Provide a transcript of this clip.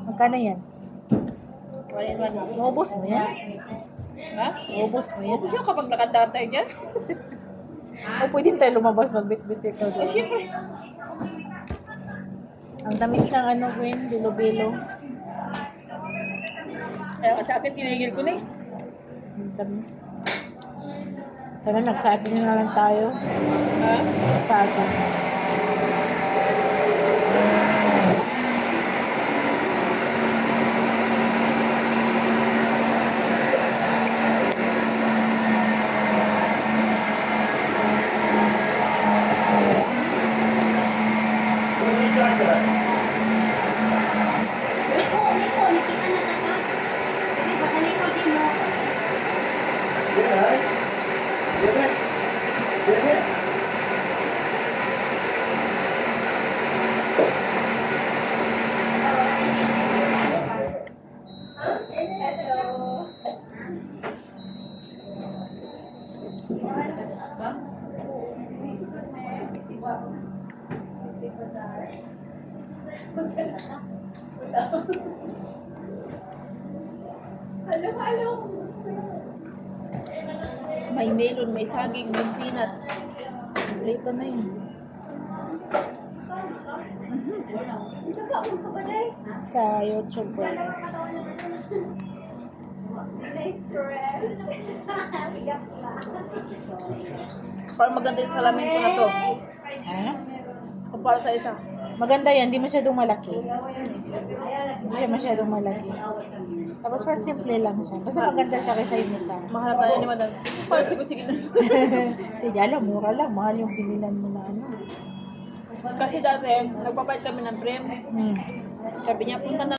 Magkano yan? 1-in-1. Maubos mo yan? Ha? Maubos mo yan? Ubus yun kapag nakadata dyan. O pwede tayo lumabas magbit-bit ikaw Eh, doon. syempre. Ang tamis ng ano, Gwen, bilo-bilo. Kaya sa akin, tinigil ko na eh. Ang tamis. Tara, nagsabi na lang tayo. Ha? Sabi. May melon, may saging, may peanuts. Lito na yun. Sa YouTube ko. Parang maganda yung salamin ko na to. Ha? Kumpara sa isa. Maganda yan, di masyadong malaki. Hindi siya masyadong malaki. Tapos parang simple lang siya. Basta maganda siya kaysa yung isa. Mahal tayo ni Madam. Parang sige na. Hindi, alam, mura lang. Mahal yung pinilan mo na ano. Kasi dati, nagbabayad kami ng frame. Hmm. Sabi niya, punta na